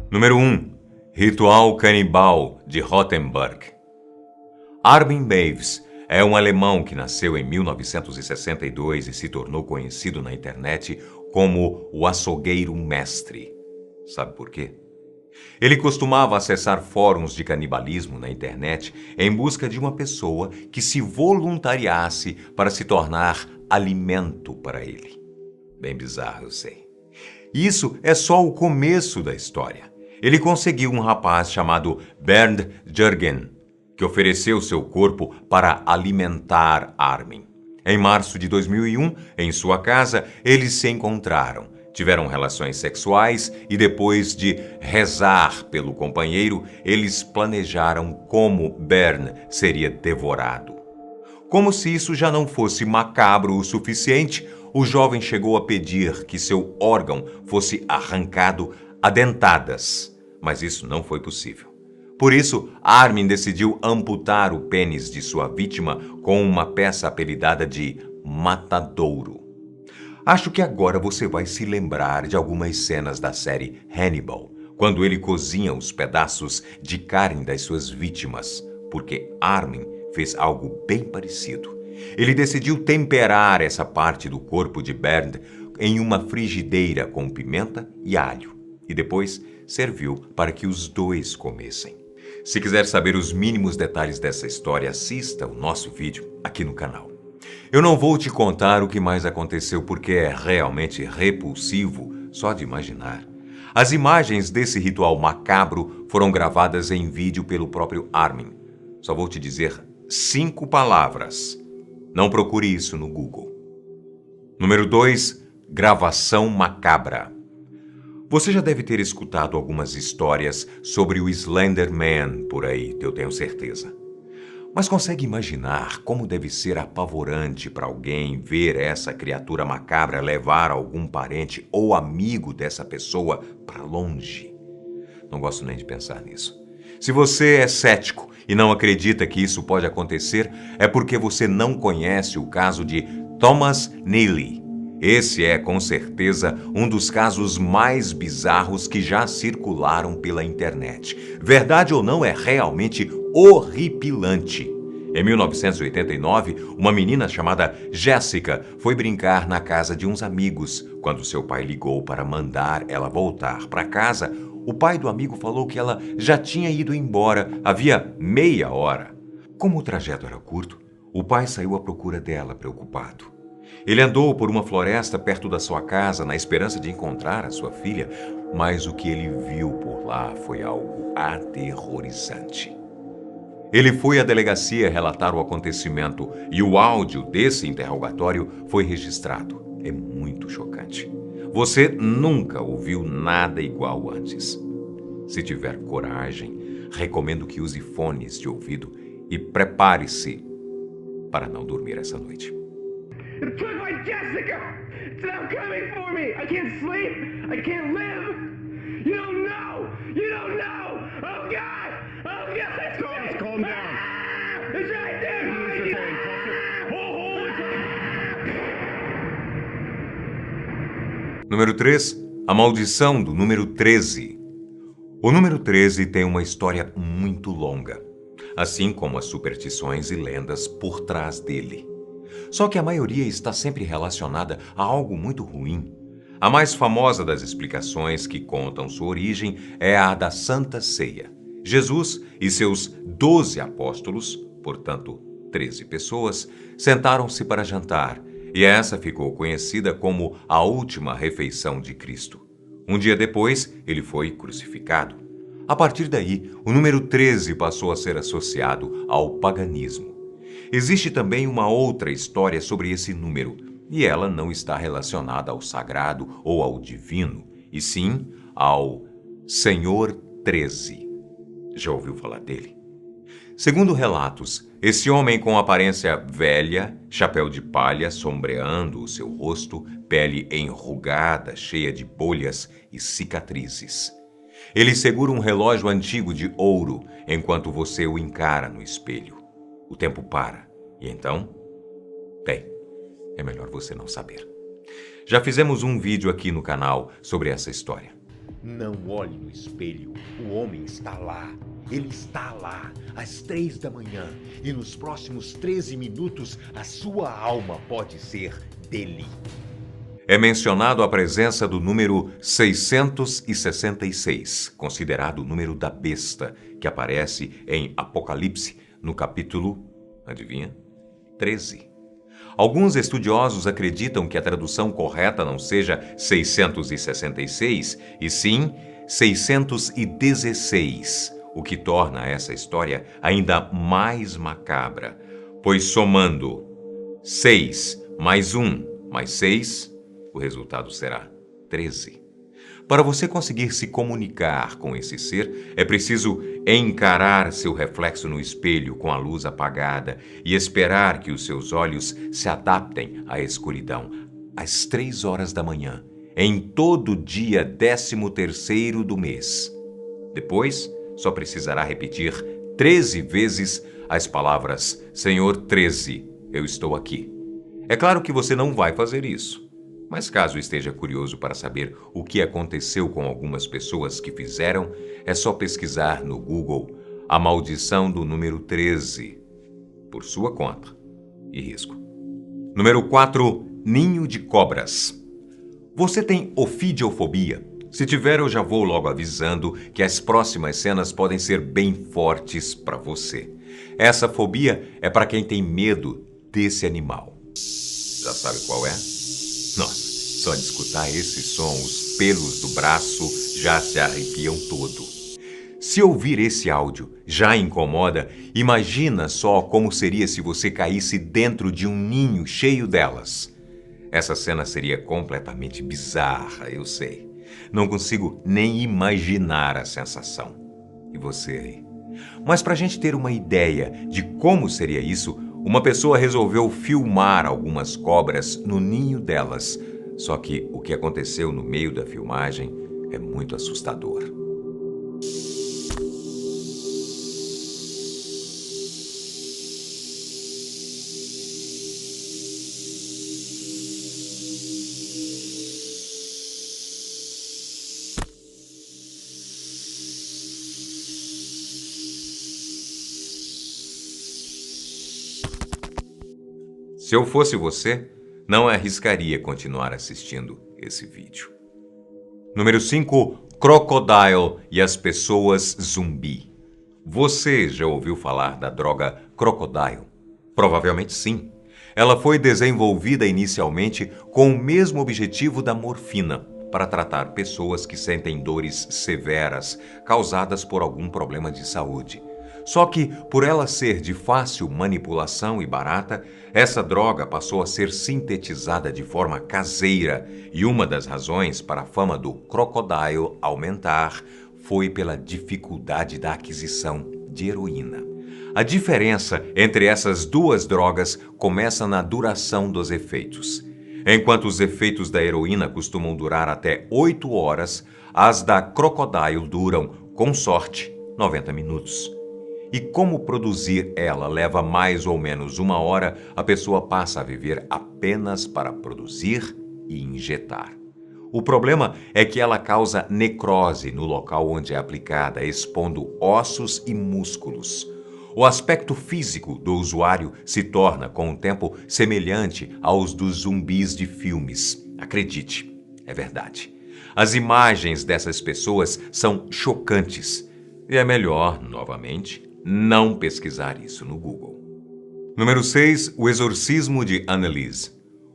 Número 1. Ritual Canibal de Rothenburg. Armin Meiwes é um alemão que nasceu em 1962 e se tornou conhecido na internet como o açougueiro mestre. Sabe por quê? Ele costumava acessar fóruns de canibalismo na internet em busca de uma pessoa que se voluntariasse para se tornar alimento para ele. Bem bizarro, eu sei. Isso é só o começo da história. Ele conseguiu um rapaz chamado Bernd Jürgen, que ofereceu seu corpo para alimentar Armin. Em março de 2001, em sua casa, eles se encontraram, tiveram relações sexuais e depois de rezar pelo companheiro, eles planejaram como Bernd seria devorado. Como se isso já não fosse macabro o suficiente, o jovem chegou a pedir que seu órgão fosse arrancado a dentadas, mas isso não foi possível. Por isso, Armin decidiu amputar o pênis de sua vítima com uma peça apelidada de matadouro. Acho que agora você vai se lembrar de algumas cenas da série Hannibal, quando ele cozinha os pedaços de carne das suas vítimas, porque Armin fez algo bem parecido. Ele decidiu temperar essa parte do corpo de Bernd em uma frigideira com pimenta e alho, e depois serviu para que os dois comessem. Se quiser saber os mínimos detalhes dessa história, assista o nosso vídeo aqui no canal. Eu não vou te contar o que mais aconteceu porque é realmente repulsivo só de imaginar. As imagens desse ritual macabro foram gravadas em vídeo pelo próprio Armin. Só vou te dizer 5 palavras. Não procure isso no Google. Número 2. Gravação macabra. Você já deve ter escutado algumas histórias sobre o Slender Man por aí, eu tenho certeza. Mas consegue imaginar como deve ser apavorante para alguém ver essa criatura macabra levar algum parente ou amigo dessa pessoa para longe? Não gosto nem de pensar nisso. Se você é cético e não acredita que isso pode acontecer, é porque você não conhece o caso de Thomas Neely. Esse é, com certeza, um dos casos mais bizarros que já circularam pela internet. Verdade ou não, é realmente horripilante. Em 1989, uma menina chamada Jessica foi brincar na casa de uns amigos. Quando seu pai ligou para mandar ela voltar para casa, o pai do amigo falou que ela já tinha ido embora havia meia hora. Como o trajeto era curto, o pai saiu à procura dela, preocupado. Ele andou por uma floresta perto da sua casa na esperança de encontrar a sua filha, mas o que ele viu por lá foi algo aterrorizante. Ele foi à delegacia relatar o acontecimento e o áudio desse interrogatório foi registrado. É muito chocante. Você nunca ouviu nada igual antes. Se tiver coragem, recomendo que use fones de ouvido e prepare-se para não dormir essa noite. It took my Jessica! It's now coming for me! I can't sleep! I can't live! You don't know! You don't know! Oh God! Oh God! Thomas, calm down! Ah! It's right there! Número 3. A maldição do número 13. O número 13 tem uma história muito longa, assim como as superstições e lendas por trás dele. Só que a maioria está sempre relacionada a algo muito ruim. A mais famosa das explicações que contam sua origem é a da Santa Ceia. Jesus e seus 12 apóstolos, portanto 13 pessoas, sentaram-se para jantar, e essa ficou conhecida como a última refeição de Cristo. Um dia depois, ele foi crucificado. A partir daí, o número 13 passou a ser associado ao paganismo. Existe também uma outra história sobre esse número, e ela não está relacionada ao sagrado ou ao divino, e sim ao Senhor 13. Já ouviu falar dele? Segundo relatos, esse homem com aparência velha, chapéu de palha sombreando o seu rosto, pele enrugada, cheia de bolhas e cicatrizes. Ele segura um relógio antigo de ouro enquanto você o encara no espelho. O tempo para. E então? Bem, é melhor você não saber. Já fizemos um vídeo aqui no canal sobre essa história. Não olhe no espelho. O homem está lá. Ele está lá, às 3 da manhã. E nos próximos 13 minutos, a sua alma pode ser dele. É mencionado a presença do número 666, considerado o número da besta, que aparece em Apocalipse, no capítulo, adivinha? 13. Alguns estudiosos acreditam que a tradução correta não seja 666, e sim 616, o que torna essa história ainda mais macabra, pois somando 6 mais 1 mais 6, o resultado será 13. Para você conseguir se comunicar com esse ser, é preciso encarar seu reflexo no espelho com a luz apagada e esperar que os seus olhos se adaptem à escuridão, às 3 horas da manhã, em todo dia 13º do mês. Depois, só precisará repetir 13 vezes as palavras Senhor 13, eu estou aqui. É claro que você não vai fazer isso. Mas caso esteja curioso para saber o que aconteceu com algumas pessoas que fizeram, é só pesquisar no Google a maldição do número 13, por sua conta e risco. Número 4, ninho de cobras. Você tem ofidiofobia? Se tiver, eu já vou logo avisando que as próximas cenas podem ser bem fortes para você. Essa fobia é para quem tem medo desse animal. Já sabe qual é? Nossa, só de escutar esse som, os pelos do braço já se arrepiam todo. Se ouvir esse áudio já incomoda, imagina só como seria se você caísse dentro de um ninho cheio delas. Essa cena seria completamente bizarra, eu sei. Não consigo nem imaginar a sensação. E você aí? Mas para a gente ter uma ideia de como seria isso, uma pessoa resolveu filmar algumas cobras no ninho delas. Só que o que aconteceu no meio da filmagem é muito assustador. Se eu fosse você, não arriscaria continuar assistindo esse vídeo. Número 5, Crocodile e as pessoas zumbi. Você já ouviu falar da droga Crocodile? Provavelmente sim. Ela foi desenvolvida inicialmente com o mesmo objetivo da morfina, para tratar pessoas que sentem dores severas causadas por algum problema de saúde. Só que, por ela ser de fácil manipulação e barata, essa droga passou a ser sintetizada de forma caseira, e uma das razões para a fama do Crocodile aumentar foi pela dificuldade da aquisição de heroína. A diferença entre essas duas drogas começa na duração dos efeitos. Enquanto os efeitos da heroína costumam durar até 8 horas, as da Crocodile duram, com sorte, 90 minutos. E como produzir ela leva mais ou menos 1 hora, a pessoa passa a viver apenas para produzir e injetar. O problema é que ela causa necrose no local onde é aplicada, expondo ossos e músculos. O aspecto físico do usuário se torna, com o tempo, semelhante aos dos zumbis de filmes. Acredite, é verdade. As imagens dessas pessoas são chocantes. E é melhor, novamente, não pesquisar isso no Google. Número 6, o exorcismo de Anneliese.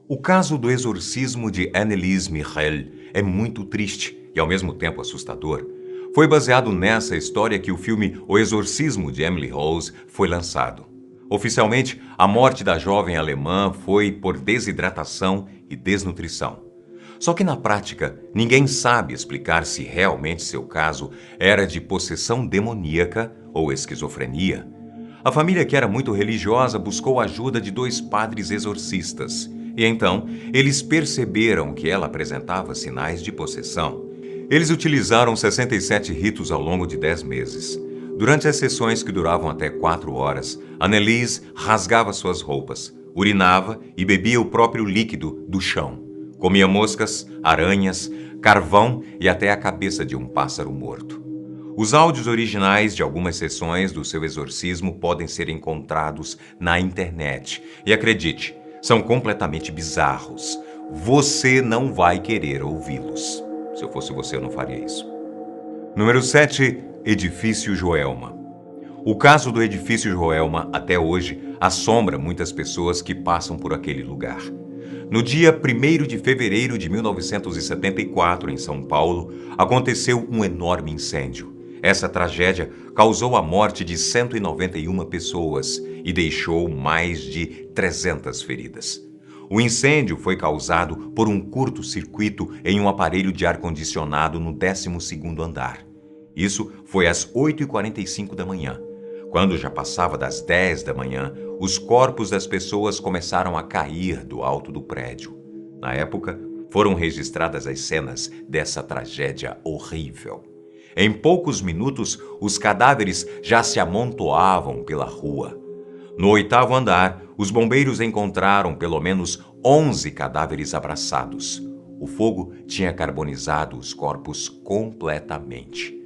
O caso do exorcismo de Anneliese Michel é muito triste e ao mesmo tempo assustador. Foi baseado nessa história que o filme O Exorcismo de Emily Rose foi lançado. Oficialmente, a morte da jovem alemã foi por desidratação e desnutrição. Só que na prática, ninguém sabe explicar se realmente seu caso era de possessão demoníaca ou esquizofrenia. A família, que era muito religiosa, buscou a ajuda de 2 padres exorcistas. E então, eles perceberam que ela apresentava sinais de possessão. Eles utilizaram 67 ritos ao longo de 10 meses. Durante as sessões, que duravam até 4 horas, Anneliese rasgava suas roupas, urinava e bebia o próprio líquido do chão. Comia moscas, aranhas, carvão e até a cabeça de um pássaro morto. Os áudios originais de algumas sessões do seu exorcismo podem ser encontrados na internet. E acredite, são completamente bizarros. Você não vai querer ouvi-los. Se eu fosse você, eu não faria isso. Número 7. Edifício Joelma. O caso do Edifício Joelma, até hoje, assombra muitas pessoas que passam por aquele lugar. No dia 1º de fevereiro de 1974, em São Paulo, aconteceu um enorme incêndio. Essa tragédia causou a morte de 191 pessoas e deixou mais de 300 feridas. O incêndio foi causado por um curto-circuito em um aparelho de ar-condicionado no 12º andar. Isso foi às 8h45 da manhã. Quando já passava das 10 da manhã, os corpos das pessoas começaram a cair do alto do prédio. Na época, foram registradas as cenas dessa tragédia horrível. Em poucos minutos, os cadáveres já se amontoavam pela rua. No 8º andar, os bombeiros encontraram pelo menos 11 cadáveres abraçados. O fogo tinha carbonizado os corpos completamente.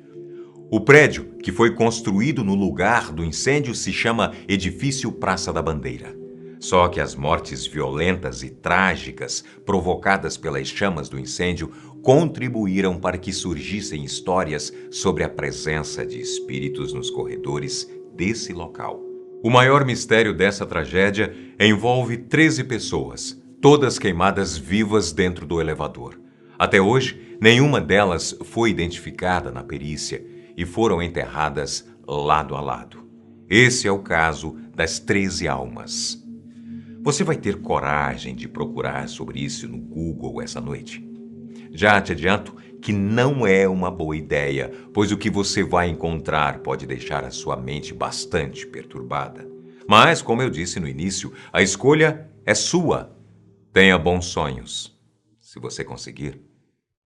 O prédio, que foi construído no lugar do incêndio, se chama Edifício Praça da Bandeira. Só que as mortes violentas e trágicas provocadas pelas chamas do incêndio contribuíram para que surgissem histórias sobre a presença de espíritos nos corredores desse local. O maior mistério dessa tragédia envolve 13 pessoas, todas queimadas vivas dentro do elevador. Até hoje, nenhuma delas foi identificada na perícia e foram enterradas lado a lado. Esse é o caso das 13 almas. Você vai ter coragem de procurar sobre isso no Google essa noite? Já te adianto que não é uma boa ideia, pois o que você vai encontrar pode deixar a sua mente bastante perturbada. Mas, como eu disse no início, a escolha é sua. Tenha bons sonhos. Se você conseguir,